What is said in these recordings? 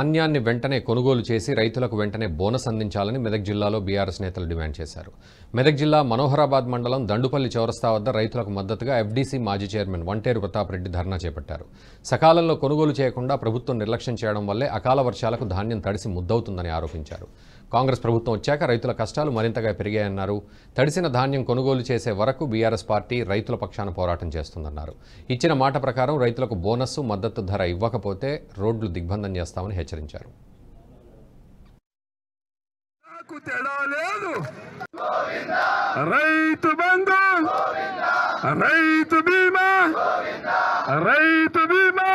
ధాన్యాన్ని వెంటనే కొనుగోలు చేసి రైతులకు వెంటనే బోనస్ అందించాలని మెదక్ జిల్లాలో బీఆర్ఎస్ నేతలు డిమాండ్ చేశారు. మెదక్ జిల్లా మనోహరాబాద్ మండలం దండుపల్లి చౌరస్తా వద్ద రైతులకు మద్దతుగా ఎఫ్డీసీ మాజీ చైర్మన్ వంటేరు ప్రతాప్ రెడ్డి ధర్నా చేపట్టారు. సకాలంలో కొనుగోలు చేయకుండా ప్రభుత్వం నిర్లక్ష్యం చేయడం వల్లే అకాల వర్షాలకు ధాన్యం తడిసి ముద్దవుతుందని ఆరోపించారు. కాంగ్రెస్ ప్రభుత్వం వచ్చాక రైతుల కష్టాలు మరింతగా పెరిగాయన్నారు. తడిసిన ధాన్యం కొనుగోలు చేసే వరకు బీఆర్ఎస్ పార్టీ రైతుల పక్షాన పోరాటం చేస్తుందన్నారు. ఇచ్చిన మాట ప్రకారం రైతులకు బోనస్ మద్దతు ధర ఇవ్వకపోతే రోడ్లు దిగ్బంధం చేస్తామని హెచ్చరించారు. రైతు బంధు, రైతు బీమా, రైతు బీమా,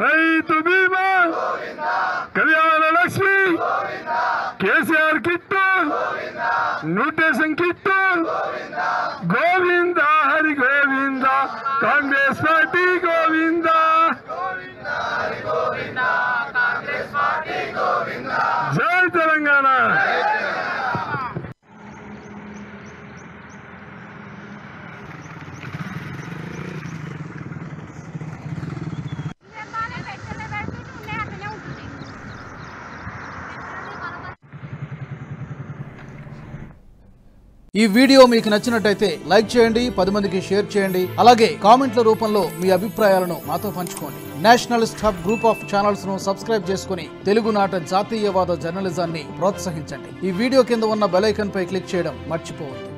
రైతు బీమా, Kalyana Lakshmi, KCR kit, nutrition kit, Govinda Hari Govinda, Congress party Govinda. జై తెలంగాణ. ఈ వీడియో మీకు నచ్చినట్టయితే లైక్ చేయండి, 10 మందికి షేర్ చేయండి. అలాగే కామెంట్ల రూపంలో మీ అభిప్రాయాలను మాతో పంచుకోండి. Nationalist hub group of channels ను సబ్స్క్రైబ్ చేసుకుని తెలుగునాట జాతీయవాద జర్నలిజాన్ని ప్రోత్సహించండి. ఈ వీడియో కింద ఉన్న బెల్ ఐకాన్ పై క్లిక్ చేయడం మర్చిపోవద్దు.